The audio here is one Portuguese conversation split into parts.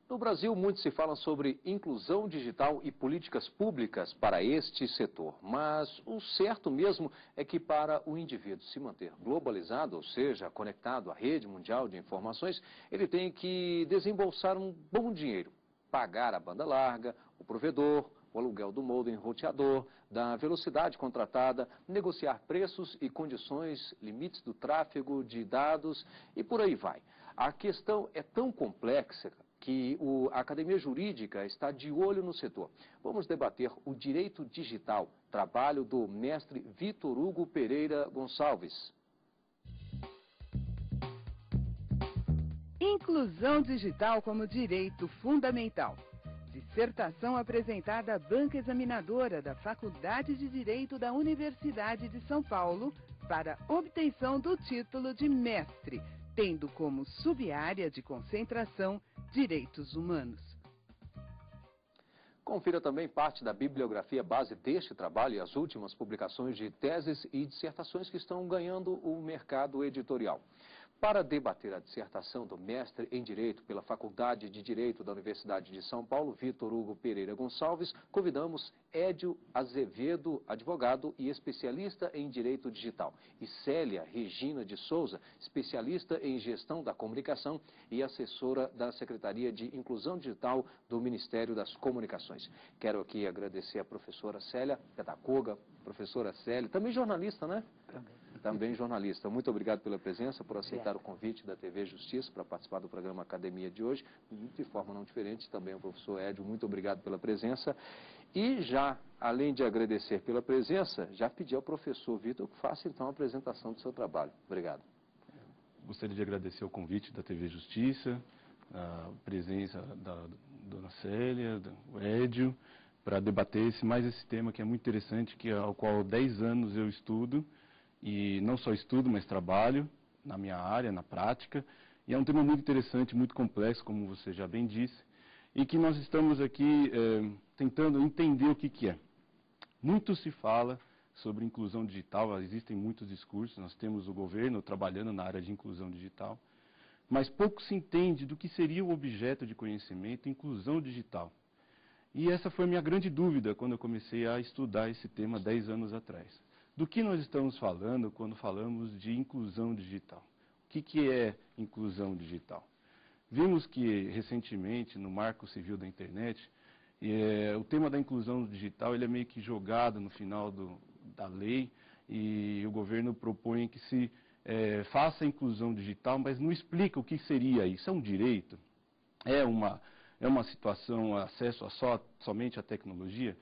No Brasil, muito se fala sobre inclusão digital e políticas públicas para este setor. Mas o certo mesmo é que para o indivíduo se manter globalizado, ou seja, conectado à rede mundial de informações, ele tem que desembolsar um bom dinheiro, pagar a banda larga, o provedor, o aluguel do modem roteador, da velocidade contratada, negociar preços e condições, limites do tráfego de dados e por aí vai. A questão é tão complexa que a Academia Jurídica está de olho no setor. Vamos debater o direito digital, trabalho do mestre Vitor Hugo Pereira Gonçalves. Inclusão digital como direito fundamental. Dissertação apresentada à banca examinadora da Faculdade de Direito da Universidade de São Paulo para obtenção do título de mestre, tendo como subárea de concentração direitos humanos. Confira também parte da bibliografia base deste trabalho e as últimas publicações de teses e dissertações que estão ganhando o mercado editorial. Para debater a dissertação do mestre em Direito pela Faculdade de Direito da Universidade de São Paulo, Vitor Hugo Pereira Gonçalves, convidamos Édio Azevedo, advogado e especialista em Direito Digital, e Célia Regina de Souza, especialista em Gestão da Comunicação e assessora da Secretaria de Inclusão Digital do Ministério das Comunicações. Quero aqui agradecer a professora Célia, pedagoga, professora Célia, também jornalista, né? Também jornalista. Muito obrigado pela presença, por aceitar o convite da TV Justiça para participar do programa Academia de hoje. De forma não diferente, também o professor Édio, muito obrigado pela presença. E já, além de agradecer pela presença, já pedi ao professor Vitor que faça então a apresentação do seu trabalho. Obrigado. Gostaria de agradecer o convite da TV Justiça, a presença da dona Célia, do Édio, para debater esse tema que é muito interessante, ao qual há 10 anos eu estudo. E não só estudo, mas trabalho na minha área, na prática. E é um tema muito interessante, muito complexo, como você já bem disse, e que nós estamos aqui tentando entender o que é. Muito se fala sobre inclusão digital, existem muitos discursos, nós temos o governo trabalhando na área de inclusão digital, mas pouco se entende do que seria o objeto de conhecimento inclusão digital. E essa foi a minha grande dúvida quando eu comecei a estudar esse tema 10 anos atrás. Do que nós estamos falando quando falamos de inclusão digital? O que é inclusão digital? Vimos que, recentemente, no Marco Civil da Internet, o tema da inclusão digital ele é meio que jogado no final da lei e o governo propõe que se faça a inclusão digital, mas não explica o que seria isso. É um direito? É uma situação, acesso somente à tecnologia?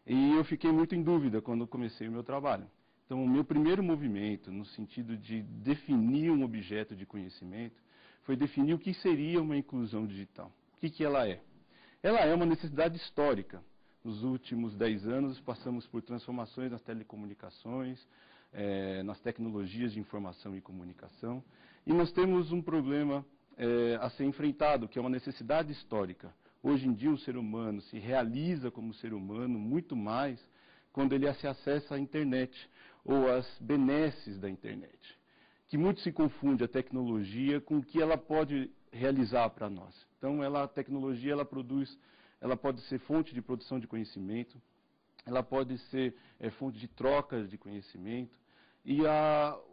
E eu fiquei muito em dúvida quando comecei o meu trabalho. Então, o meu primeiro movimento, no sentido de definir um objeto de conhecimento, foi definir o que seria uma inclusão digital. O que ela é? Ela é uma necessidade histórica. Nos últimos 10 anos, passamos por transformações nas telecomunicações, nas tecnologias de informação e comunicação, e nós temos um problema a ser enfrentado, que é uma necessidade histórica. Hoje em dia, o ser humano se realiza como ser humano muito mais quando ele se acessa à internet, ou as benesses da internet, que muito se confunde a tecnologia com o que ela pode realizar para nós. Então, a tecnologia ela pode ser fonte de produção de conhecimento, ela pode ser fonte de troca de conhecimento, e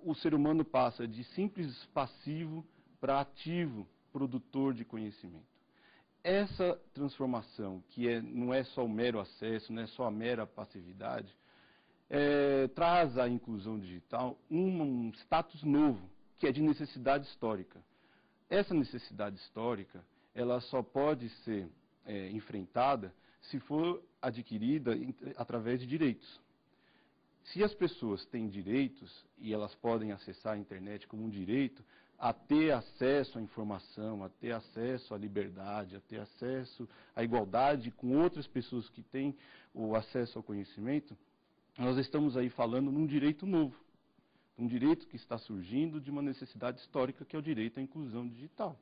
o ser humano passa de simples passivo para ativo produtor de conhecimento. Essa transformação, que não é só o mero acesso, não é só a mera passividade, traz à inclusão digital um status novo, que é de necessidade histórica. Essa necessidade histórica, ela só pode ser enfrentada se for adquirida através de direitos. Se as pessoas têm direitos, e elas podem acessar a internet como um direito, a ter acesso à informação, a ter acesso à liberdade, a ter acesso à igualdade com outras pessoas que têm o acesso ao conhecimento, nós estamos aí falando num direito novo, um direito que está surgindo de uma necessidade histórica, que é o direito à inclusão digital.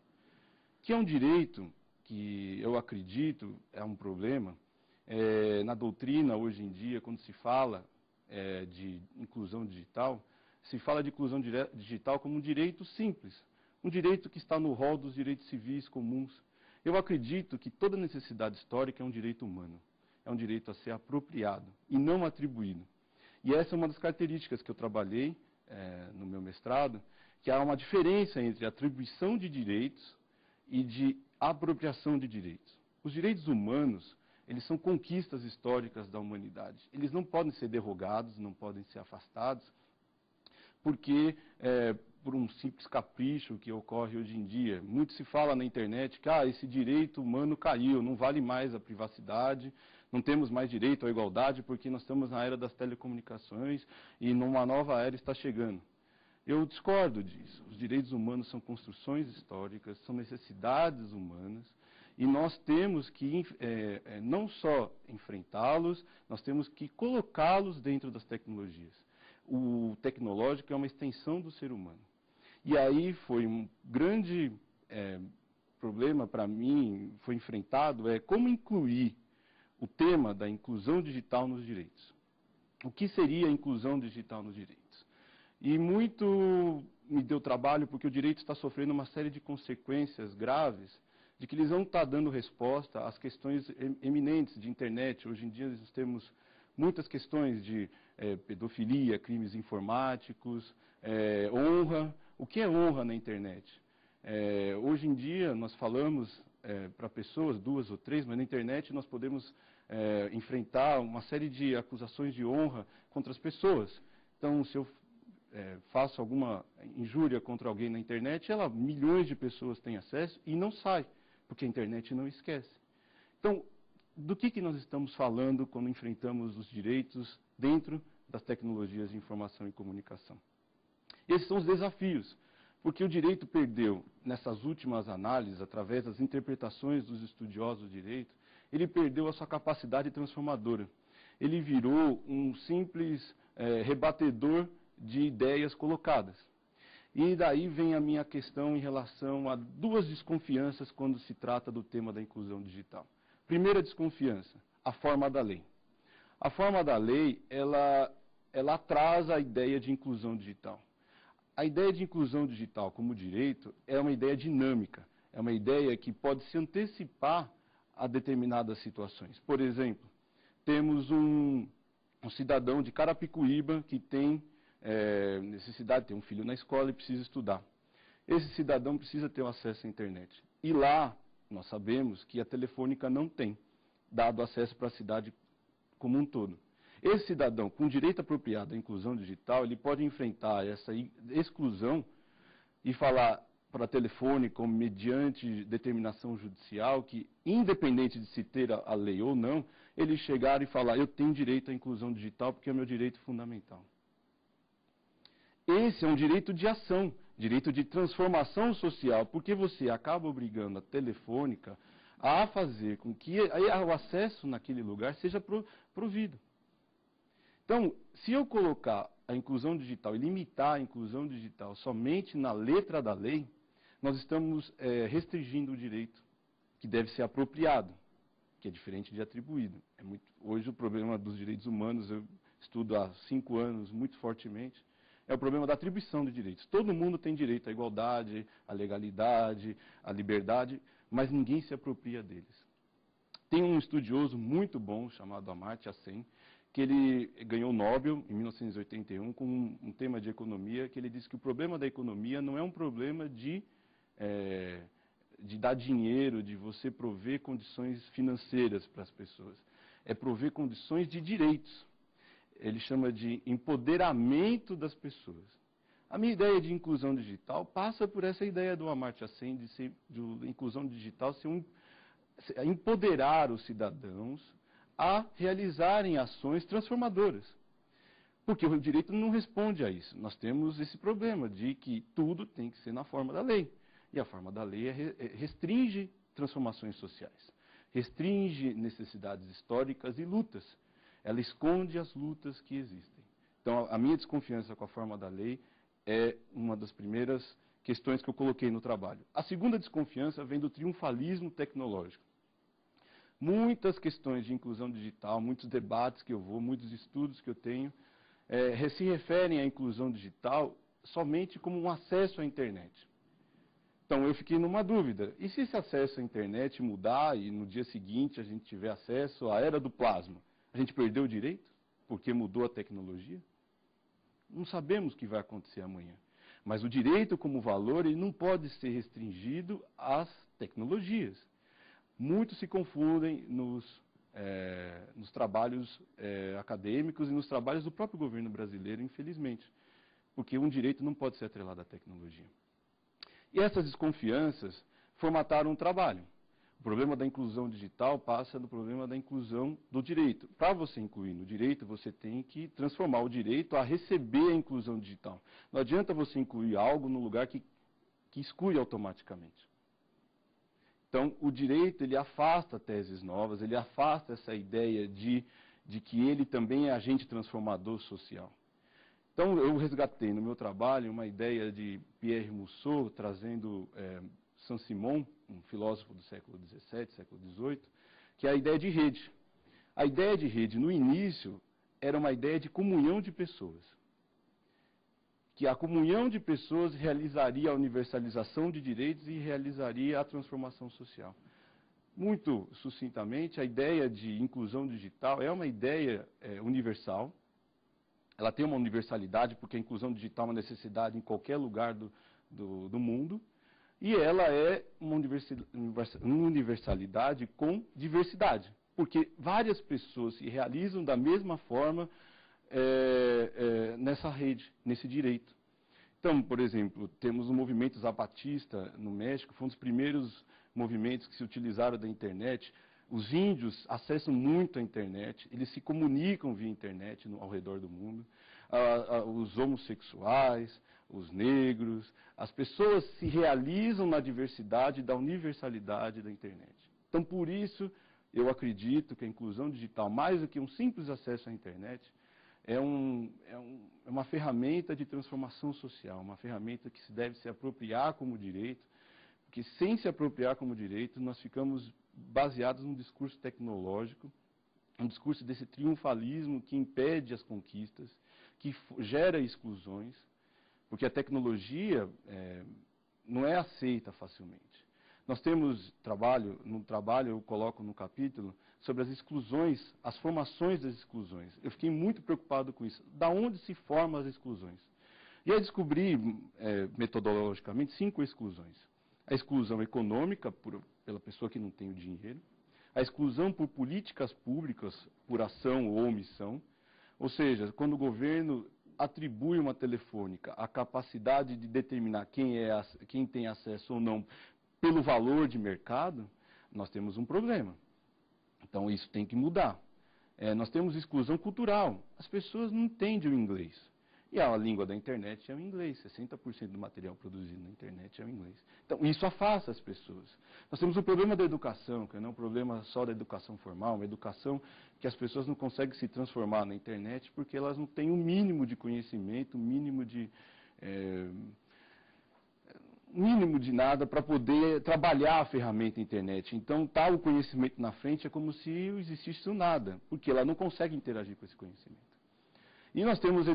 Que é um direito que eu acredito é um problema. Na doutrina, hoje em dia, quando se fala de inclusão digital, se fala de inclusão digital como um direito simples, um direito que está no rol dos direitos civis comuns. Eu acredito que toda necessidade histórica é um direito humano, é um direito a ser apropriado e não atribuído. E essa é uma das características que eu trabalhei no meu mestrado, que há uma diferença entre atribuição de direitos e de apropriação de direitos. Os direitos humanos, eles são conquistas históricas da humanidade. Eles não podem ser derrogados, não podem ser afastados, porque por um simples capricho que ocorre hoje em dia. Muito se fala na internet que esse direito humano caiu, não vale mais a privacidade, não temos mais direito à igualdade porque nós estamos na era das telecomunicações e numa nova era está chegando. Eu discordo disso. Os direitos humanos são construções históricas, são necessidades humanas, e nós temos que não só enfrentá-los, nós temos que colocá-los dentro das tecnologias. O tecnológico é uma extensão do ser humano. E aí foi um grande problema para mim, foi enfrentado, como incluir o tema da inclusão digital nos direitos. O que seria a inclusão digital nos direitos? E muito me deu trabalho porque o direito está sofrendo uma série de consequências graves de que eles não estão dando resposta às questões eminentes de internet. Hoje em dia nós temos muitas questões de pedofilia, crimes informáticos, honra. O que é honra na internet? Hoje em dia nós falamos para pessoas, 2 ou 3, mas na internet nós podemos enfrentar uma série de acusações de honra contra as pessoas. Então, se eu faço alguma injúria contra alguém na internet, milhões de pessoas têm acesso e não sai, porque a internet não esquece. Então, do que nós estamos falando quando enfrentamos os direitos dentro das tecnologias de informação e comunicação? Esses são os desafios, porque o direito perdeu, nessas últimas análises, através das interpretações dos estudiosos do direito, ele perdeu a sua capacidade transformadora. Ele virou um simples rebatedor de ideias colocadas. E daí vem a minha questão em relação a 2 desconfianças quando se trata do tema da inclusão digital. Primeira desconfiança, a forma da lei. A forma da lei, ela atrasa a ideia de inclusão digital. A ideia de inclusão digital como direito é uma ideia dinâmica, é uma ideia que pode se antecipar a determinadas situações. Por exemplo, temos um cidadão de Carapicuíba que tem necessidade, tem um filho na escola e precisa estudar. Esse cidadão precisa ter acesso à internet. E lá, nós sabemos que a Telefônica não tem dado acesso para a cidade como um todo. Esse cidadão, com direito apropriado à inclusão digital, ele pode enfrentar essa exclusão e falar para a Telefônica, mediante determinação judicial, que, independente de se ter a lei ou não, ele chegar e falar, eu tenho direito à inclusão digital porque é o meu direito fundamental. Esse é um direito de ação, direito de transformação social, porque você acaba obrigando a Telefônica a fazer com que o acesso naquele lugar seja provido. Então, se eu colocar a inclusão digital e limitar a inclusão digital somente na letra da lei, nós estamos restringindo o direito que deve ser apropriado, que é diferente de atribuído. Hoje o problema dos direitos humanos, eu estudo há 5 anos muito fortemente, é o problema da atribuição de direitos. Todo mundo tem direito à igualdade, à legalidade, à liberdade, mas ninguém se apropria deles. Tem um estudioso muito bom, chamado Amartya Sen, que ele ganhou o Nobel em 1981 com um tema de economia, que ele disse que o problema da economia não é um problema de dar dinheiro, de você prover condições financeiras para as pessoas. É prover condições de direitos. Ele chama de empoderamento das pessoas. A minha ideia de inclusão digital passa por essa ideia do Amartya Sen, de inclusão digital ser empoderar os cidadãos a realizarem ações transformadoras. Porque o direito não responde a isso. Nós temos esse problema de que tudo tem que ser na forma da lei. E a forma da lei restringe transformações sociais, restringe necessidades históricas e lutas. Ela esconde as lutas que existem. Então, a minha desconfiança com a forma da lei é uma das primeiras questões que eu coloquei no trabalho. A segunda desconfiança vem do triunfalismo tecnológico. Muitas questões de inclusão digital, muitos debates que eu vou, muitos estudos que eu tenho, se referem à inclusão digital somente como um acesso à internet. Então, eu fiquei numa dúvida. E se esse acesso à internet mudar e no dia seguinte a gente tiver acesso à era do plasma? A gente perdeu o direito porque mudou a tecnologia? Não sabemos o que vai acontecer amanhã. Mas o direito como valor, ele não pode ser restringido às tecnologias. Muitos se confundem nos trabalhos acadêmicos e nos trabalhos do próprio governo brasileiro, infelizmente. Porque um direito não pode ser atrelado à tecnologia. E essas desconfianças formataram um trabalho. O problema da inclusão digital passa do problema da inclusão do direito. Para você incluir no direito, você tem que transformar o direito a receber a inclusão digital. Não adianta você incluir algo no lugar que exclui automaticamente. Então, o direito, ele afasta teses novas, ele afasta essa ideia de que ele também é agente transformador social. Então, eu resgatei no meu trabalho uma ideia de Pierre Mousseau, trazendo Saint-Simon, um filósofo do século XVII, século XVIII, que é a ideia de rede. A ideia de rede, no início, era uma ideia de comunhão de pessoas. Que a comunhão de pessoas realizaria a universalização de direitos e realizaria a transformação social. Muito sucintamente, a ideia de inclusão digital é uma ideia universal. Ela tem uma universalidade, porque a inclusão digital é uma necessidade em qualquer lugar do mundo. E ela é uma universalidade com diversidade, porque várias pessoas se realizam da mesma forma nessa rede, nesse direito. Então, por exemplo, temos o movimento zapatista no México, foi um dos primeiros movimentos que se utilizaram da internet. Os índios acessam muito a internet, eles se comunicam via internet ao redor do mundo. Os homossexuais, os negros, as pessoas se realizam na diversidade da universalidade da internet. Então, por isso, eu acredito que a inclusão digital, mais do que um simples acesso à internet, é uma ferramenta de transformação social, uma ferramenta que se deve se apropriar como direito, porque sem se apropriar como direito, nós ficamos baseados num discurso tecnológico, um discurso desse triunfalismo que impede as conquistas, que gera exclusões, porque a tecnologia não é aceita facilmente. Nós temos no trabalho eu coloco no capítulo, sobre as exclusões, as formações das exclusões. Eu fiquei muito preocupado com isso. Da onde se formam as exclusões? E aí descobri, metodologicamente, 5 exclusões. A exclusão econômica, pela pessoa que não tem o dinheiro. A exclusão por políticas públicas, por ação ou omissão. Ou seja, quando o governo atribui uma telefônica a capacidade de determinar quem tem acesso ou não pelo valor de mercado, nós temos um problema. Então, isso tem que mudar. Nós temos exclusão cultural. As pessoas não entendem o inglês. E a língua da internet é o inglês. 60% do material produzido na internet é o inglês. Então, isso afasta as pessoas. Nós temos o problema da educação, que não é um problema só da educação formal, uma educação que as pessoas não conseguem se transformar na internet porque elas não têm o mínimo de conhecimento, o mínimo de nada para poder trabalhar a ferramenta internet. Então, o conhecimento na frente é como se existisse o nada, porque ela não consegue interagir com esse conhecimento. E nós temos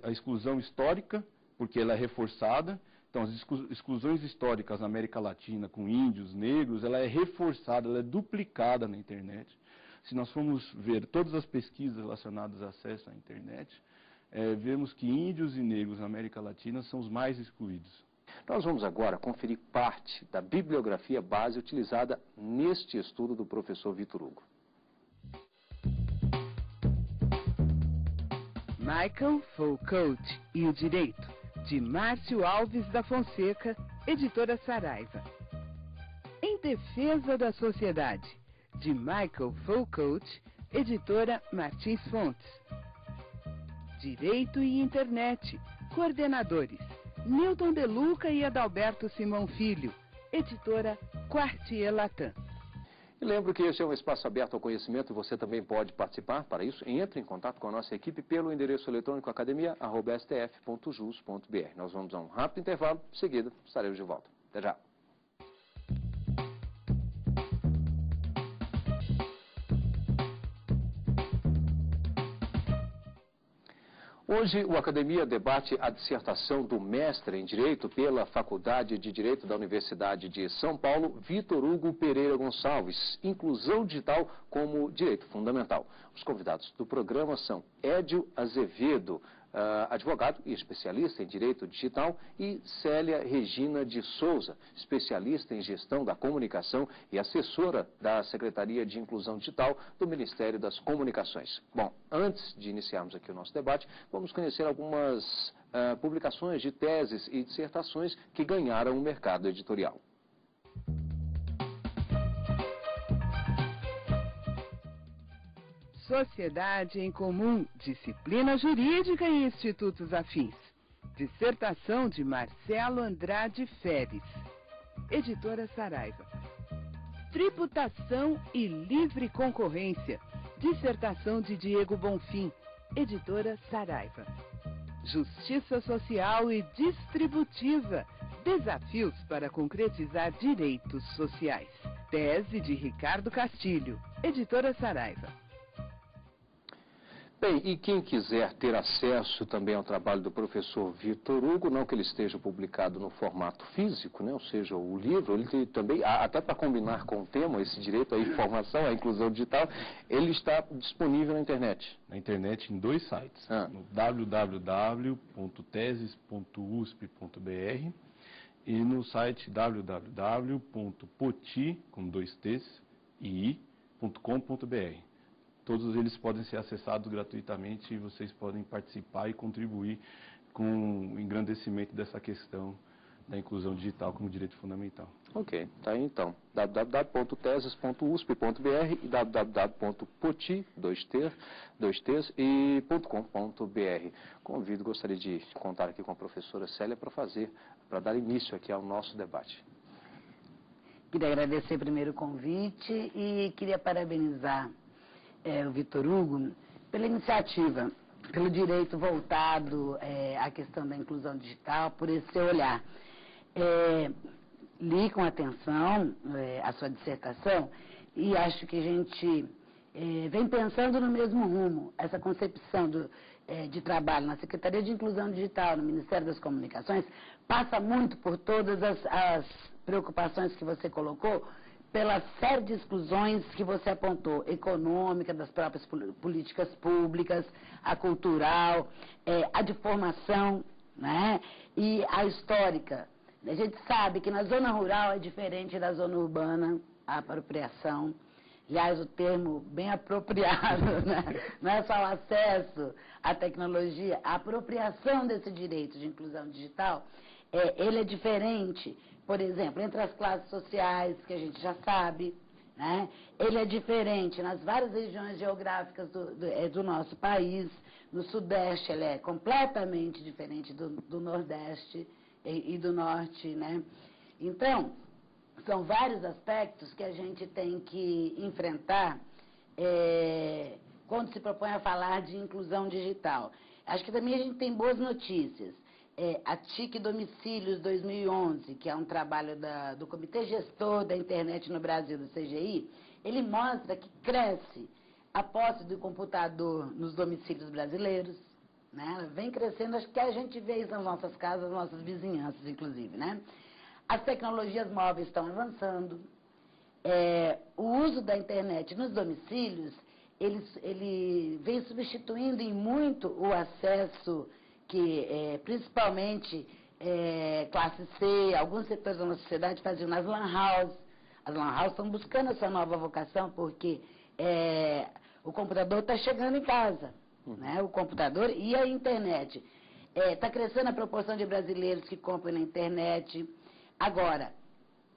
a exclusão histórica, porque ela é reforçada. Então, as exclusões históricas na América Latina, com índios, negros, ela é reforçada, ela é duplicada na internet. Se nós formos ver todas as pesquisas relacionadas ao acesso à internet, vemos que índios e negros na América Latina são os mais excluídos. Nós vamos agora conferir parte da bibliografia base utilizada neste estudo do professor Vitor Hugo. Michael Foucault e o Direito, de Márcio Alves da Fonseca, editora Saraiva. Em Defesa da Sociedade, de Michael Foucault, editora Martins Fontes. Direito e Internet, coordenadores Newton De Luca e Adalberto Simão Filho, editora Quartier Latam. E lembro que este é um espaço aberto ao conhecimento e você também pode participar. Para isso, entre em contato com a nossa equipe pelo endereço eletrônico academia@stf.jus.br. Nós vamos a um rápido intervalo, em seguida estaremos de volta. Até já. Hoje, o Academia debate a dissertação do mestre em Direito pela Faculdade de Direito da Universidade de São Paulo, Vitor Hugo Pereira Gonçalves, Inclusão Digital como Direito Fundamental. Os convidados do programa são Édio Azevedo, advogado e especialista em Direito Digital, e Célia Regina de Souza, especialista em Gestão da Comunicação e assessora da Secretaria de Inclusão Digital do Ministério das Comunicações. Bom, antes de iniciarmos aqui o nosso debate, vamos conhecer algumas publicações de teses e dissertações que ganharam o mercado editorial. Sociedade em Comum, Disciplina Jurídica e Institutos Afins. Dissertação de Marcelo Andrade Feres. Editora Saraiva. Tributação e Livre Concorrência. Dissertação de Diego Bonfim. Editora Saraiva. Justiça Social e Distributiva. Desafios para concretizar direitos sociais. Tese de Ricardo Castilho. Editora Saraiva. Bem, e quem quiser ter acesso também ao trabalho do professor Vitor Hugo, não que ele esteja publicado no formato físico, né, ou seja, o livro, ele tem também, até para combinar com o tema, esse direito à informação, à inclusão digital, ele está disponível na internet. Na internet em 2 sites, no www.teses.usp.br e no site www.poti.com.br. Todos eles podem ser acessados gratuitamente e vocês podem participar e contribuir com o engrandecimento dessa questão da inclusão digital como direito fundamental. Ok, tá aí então, www.teses.usp.br e www.poti.com.br. Gostaria de contar aqui com a professora Célia para dar início aqui ao nosso debate. Queria agradecer primeiro o convite e queria parabenizar o Vitor Hugo pela iniciativa, pelo direito voltado à questão da inclusão digital, por esse seu olhar. Li com atenção a sua dissertação e acho que a gente vem pensando no mesmo rumo. Essa concepção de trabalho na Secretaria de Inclusão Digital, no Ministério das Comunicações, passa muito por todas as preocupações que você colocou, pela série de exclusões que você apontou, econômica, das próprias políticas públicas, a cultural, a de formação, né? E a histórica. A gente sabe que na zona rural é diferente da zona urbana, a apropriação. Aliás, o termo bem apropriado, né? Não é só o acesso à tecnologia, a apropriação desse direito de inclusão digital, ele é diferente. Por exemplo, entre as classes sociais, que a gente já sabe, né? Ele é diferente nas várias regiões geográficas do nosso país. No Sudeste, ele é completamente diferente do Nordeste e do Norte, né? Então, são vários aspectos que a gente tem que enfrentar quando se propõe a falar de inclusão digital. Acho que também a gente tem boas notícias. A TIC Domicílios 2011, que é um trabalho do Comitê Gestor da Internet no Brasil, do CGI, ele mostra que cresce a posse do computador nos domicílios brasileiros, né? Ela vem crescendo, acho que a gente vê isso nas nossas casas, nas nossas vizinhanças, inclusive, né? As tecnologias móveis estão avançando, o uso da internet nos domicílios, ele vem substituindo em muito o acesso que principalmente classe C, alguns setores da nossa sociedade faziam nas lan houses. As lan houses estão buscando essa nova vocação porque o computador está chegando em casa, né? O computador e a internet. Está crescendo a proporção de brasileiros que compram na internet. Agora,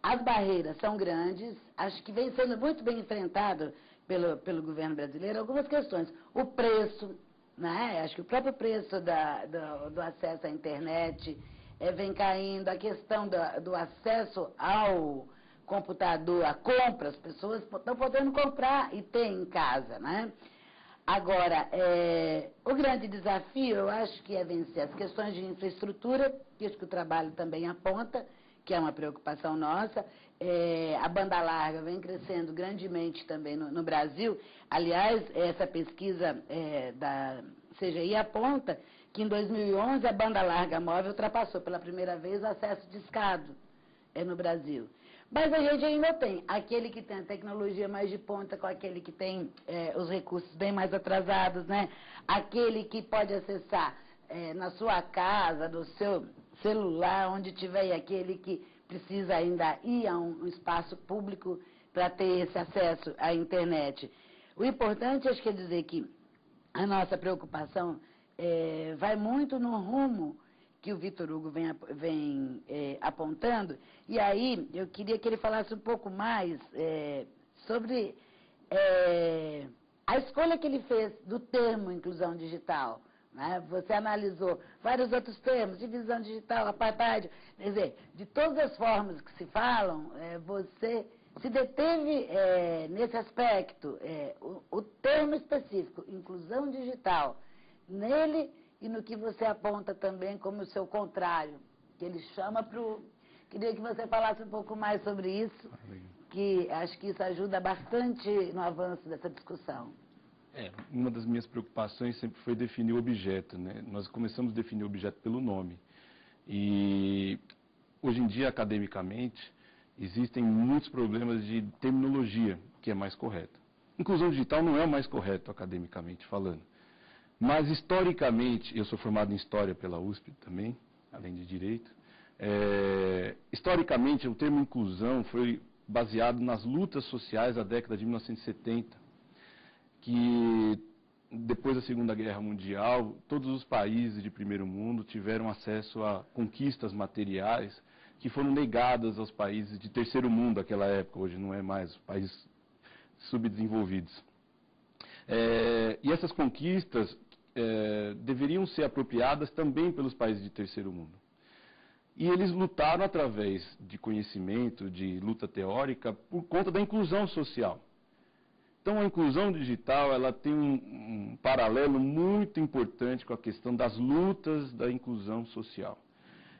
as barreiras são grandes, acho que vem sendo muito bem enfrentado pelo governo brasileiro algumas questões. O preço, né? Acho que o próprio preço do acesso à internet vem caindo, a questão do acesso ao computador, a compra, as pessoas estão podendo comprar e ter em casa, né? Agora, o grande desafio, eu acho que é vencer as questões de infraestrutura, que acho que o trabalho também aponta, que é uma preocupação nossa. A banda larga vem crescendo grandemente também no Brasil. Aliás, essa pesquisa da CGI aponta que em 2011 a banda larga móvel ultrapassou pela primeira vez o acesso discado no Brasil. Mas a gente ainda tem aquele que tem a tecnologia mais de ponta com aquele que tem os recursos bem mais atrasados, né? Aquele que pode acessar na sua casa, no seu celular, onde tiver, e aquele que precisa ainda ir a um espaço público para ter esse acesso à internet. O importante, acho que é dizer que a nossa preocupação vai muito no rumo que o Vitor Hugo vem apontando, e aí eu queria que ele falasse um pouco mais sobre a escolha que ele fez do termo inclusão digital. Né? Você analisou vários outros termos, divisão digital, apartheid, quer dizer, de todas as formas que se falam, você se deteve nesse aspecto, o termo específico, inclusão digital, nele e no que você aponta também como o seu contrário, que ele chama para o... Queria que você falasse um pouco mais sobre isso, que acho que isso ajuda bastante no avanço dessa discussão. Uma das minhas preocupações sempre foi definir o objeto, né? Nós começamos a definir o objeto pelo nome. E hoje em dia, academicamente, existem muitos problemas de terminologia, que é mais correta. Inclusão digital não é o mais correto, academicamente falando. Mas, historicamente, eu sou formado em História pela USP também, além de Direito. Historicamente, o termo inclusão foi baseado nas lutas sociais da década de 1970, que depois da Segunda Guerra Mundial, todos os países de primeiro mundo tiveram acesso a conquistas materiais que foram negadas aos países de terceiro mundo naquela época, hoje não é mais, países subdesenvolvidos. E essas conquistas deveriam ser apropriadas também pelos países de terceiro mundo. E eles lutaram através de conhecimento, de luta teórica, por conta da inclusão social. Então, a inclusão digital, ela tem um paralelo muito importante com a questão das lutas da inclusão social.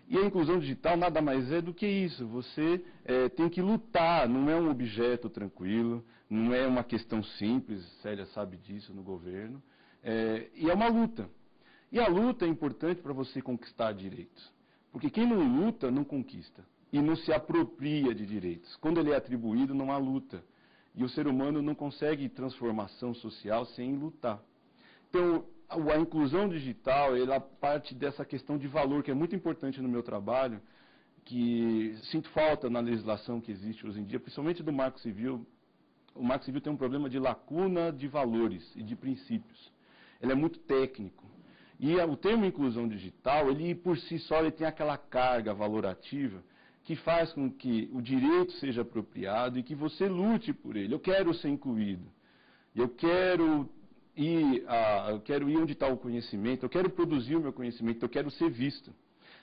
E a inclusão digital nada mais é do que isso. Você tem que lutar, não é um objeto tranquilo, não é uma questão simples, Célia sabe disso no governo, e é uma luta. E a luta é importante para você conquistar direitos. Porque quem não luta, não conquista. E não se apropria de direitos. Quando ele é atribuído, não há luta. E o ser humano não consegue transformação social sem lutar. Então, a inclusão digital, ela parte dessa questão de valor, que é muito importante no meu trabalho, que sinto falta na legislação que existe hoje em dia, principalmente do Marco Civil. O Marco Civil tem um problema de lacuna de valores e de princípios. Ele é muito técnico. E o termo inclusão digital, ele por si só ele tem aquela carga valorativa que faz com que o direito seja apropriado e que você lute por ele. Eu quero ser incluído. Eu quero ir onde está o conhecimento, eu quero produzir o meu conhecimento, eu quero ser visto.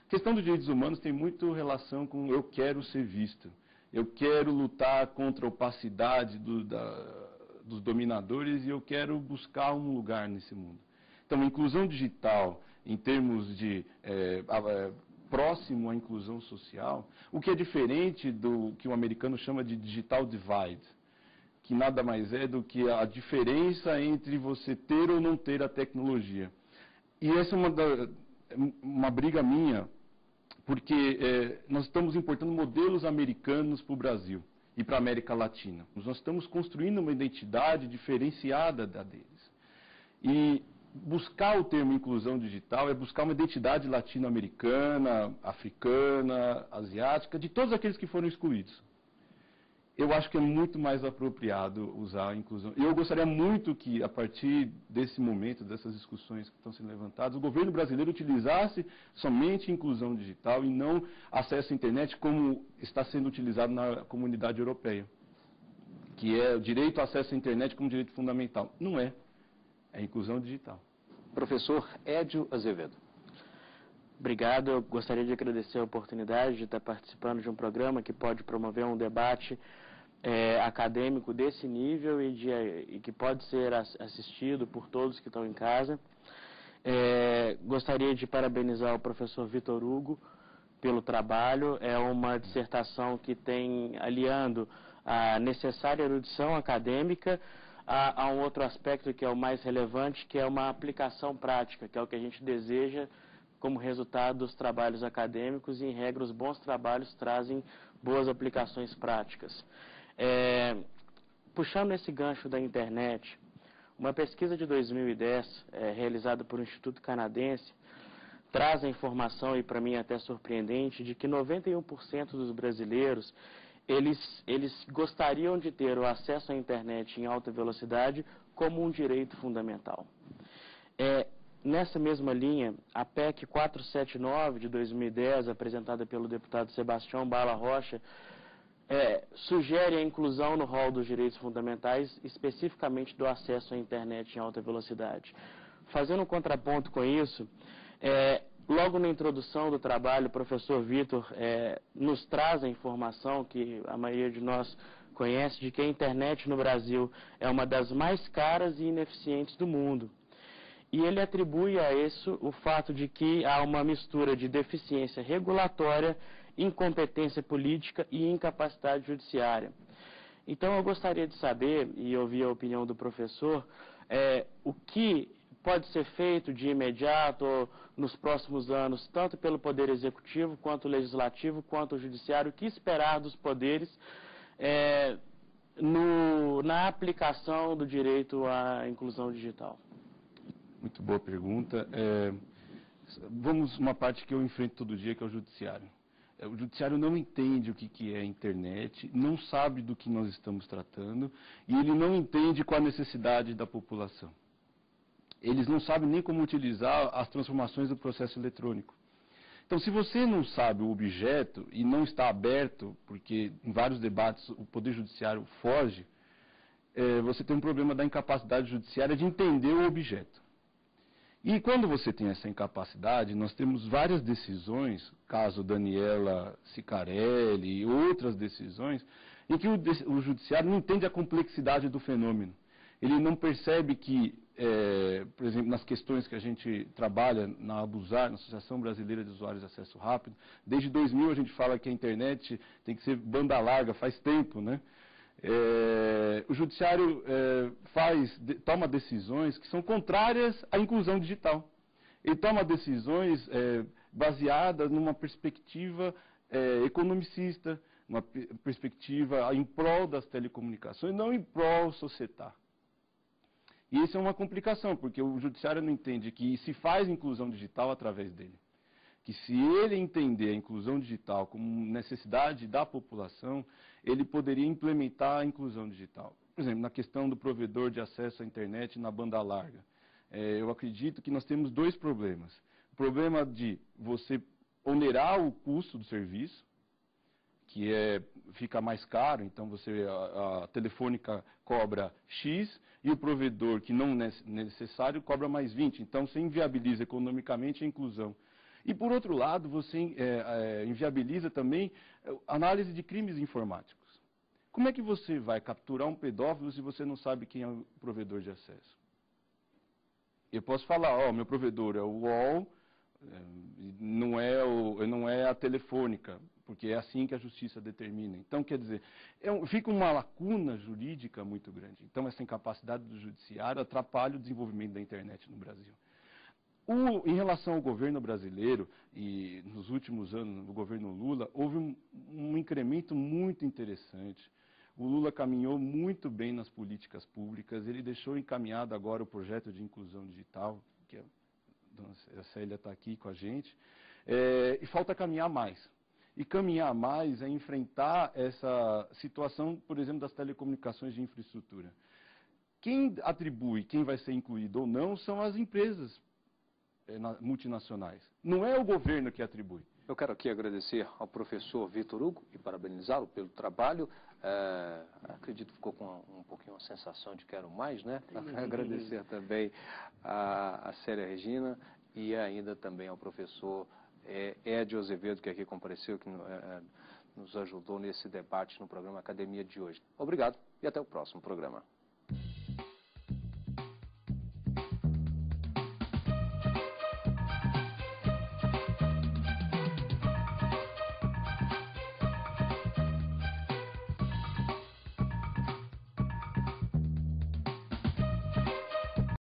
A questão dos direitos humanos tem muito relação com eu quero ser visto. Eu quero lutar contra a opacidade dos dominadores e eu quero buscar um lugar nesse mundo. Então, a inclusão digital, em termos de próximo à inclusão social, o que é diferente do que o americano chama de digital divide, que nada mais é do que a diferença entre você ter ou não ter a tecnologia. E essa é uma briga minha, porque nós estamos importando modelos americanos para o Brasil e para a América Latina. Nós estamos construindo uma identidade diferenciada da deles. E buscar o termo inclusão digital é buscar uma identidade latino-americana, africana, asiática, de todos aqueles que foram excluídos. Eu acho que é muito mais apropriado usar a inclusão. Eu gostaria muito que, a partir desse momento, dessas discussões que estão sendo levantadas, o governo brasileiro utilizasse somente inclusão digital e não acesso à internet como está sendo utilizado na comunidade europeia, que é o direito ao acesso à internet como direito fundamental. Não é. É inclusão digital. Professor Edio Azevedo. Obrigado. Eu gostaria de agradecer a oportunidade de estar participando de um programa que pode promover um debate acadêmico desse nível e que pode ser assistido por todos que estão em casa. Gostaria de parabenizar o professor Vitor Hugo pelo trabalho. É uma dissertação que tem aliando a necessária erudição acadêmica há um outro aspecto que é o mais relevante, que é uma aplicação prática, que é o que a gente deseja como resultado dos trabalhos acadêmicos, e, em regra, os bons trabalhos trazem boas aplicações práticas. Puxando esse gancho da internet, uma pesquisa de 2010, realizada por um instituto canadense, traz a informação, e para mim até surpreendente, de que 91% dos brasileiros, eles gostariam de ter o acesso à internet em alta velocidade como um direito fundamental. Nessa mesma linha, a PEC 479 de 2010, apresentada pelo deputado Sebastião Bala Rocha, sugere a inclusão no rol dos direitos fundamentais, especificamente do acesso à internet em alta velocidade. Fazendo um contraponto com isso, logo na introdução do trabalho, o professor Vitor nos traz a informação que a maioria de nós conhece, de que a internet no Brasil é uma das mais caras e ineficientes do mundo. E ele atribui a isso o fato de que há uma mistura de deficiência regulatória, incompetência política e incapacidade judiciária. Então, eu gostaria de saber, e ouvir a opinião do professor, o que pode ser feito de imediato ou nos próximos anos, tanto pelo Poder Executivo, quanto o Legislativo, quanto o Judiciário, o que esperar dos poderes na aplicação do direito à inclusão digital. Muito boa pergunta. Vamos uma parte que eu enfrento todo dia, que é o Judiciário. O Judiciário não entende o que é a internet, não sabe do que nós estamos tratando, e ele não entende qual a necessidade da população. Eles não sabem nem como utilizar as transformações do processo eletrônico. Então, se você não sabe o objeto e não está aberto, porque em vários debates o Poder Judiciário foge, você tem um problema da incapacidade judiciária de entender o objeto. E quando você tem essa incapacidade, nós temos várias decisões, caso Daniela Sicarelli e outras decisões, em que o judiciário não entende a complexidade do fenômeno. Ele não percebe que, por exemplo, nas questões que a gente trabalha na ABUSAR, na Associação Brasileira de Usuários de Acesso Rápido, desde 2000 a gente fala que a internet tem que ser banda larga, faz tempo, né? O judiciário toma decisões que são contrárias à inclusão digital. Ele toma decisões baseadas numa perspectiva economicista, uma perspectiva em prol das telecomunicações, não em prol societar. E isso é uma complicação, porque o judiciário não entende que se faz inclusão digital através dele. Que se ele entender a inclusão digital como necessidade da população, ele poderia implementar a inclusão digital. Por exemplo, na questão do provedor de acesso à internet na banda larga. Eu acredito que nós temos dois problemas. O problema de você onerar o custo do serviço, que fica mais caro, então a Telefônica cobra X e o provedor, que não é necessário, cobra mais 20. Então, você inviabiliza economicamente a inclusão. E, por outro lado, você inviabiliza também a análise de crimes informáticos. Como é que você vai capturar um pedófilo se você não sabe quem é o provedor de acesso? Eu posso falar, meu provedor é o UOL, não é a Telefônica, porque é assim que a justiça determina. Então, quer dizer, fica uma lacuna jurídica muito grande. Então, essa incapacidade do judiciário atrapalha o desenvolvimento da internet no Brasil. Em relação ao governo brasileiro, e nos últimos anos, no governo Lula, houve um incremento muito interessante. O Lula caminhou muito bem nas políticas públicas, ele deixou encaminhado agora o projeto de inclusão digital, que a Célia está aqui com a gente, e falta caminhar mais. E caminhar mais é enfrentar essa situação, por exemplo, das telecomunicações de infraestrutura. Quem atribui quem vai ser incluído ou não são as empresas multinacionais. Não é o governo que atribui. Eu quero aqui agradecer ao professor Vitor Hugo e parabenizá-lo pelo trabalho. Acredito que ficou com um pouquinho a sensação de quero mais, né? Agradecer também a Célia Regina e ainda também ao professor Edio Azevedo, que aqui compareceu, que nos ajudou nesse debate no programa Academia de hoje. Obrigado e até o próximo programa.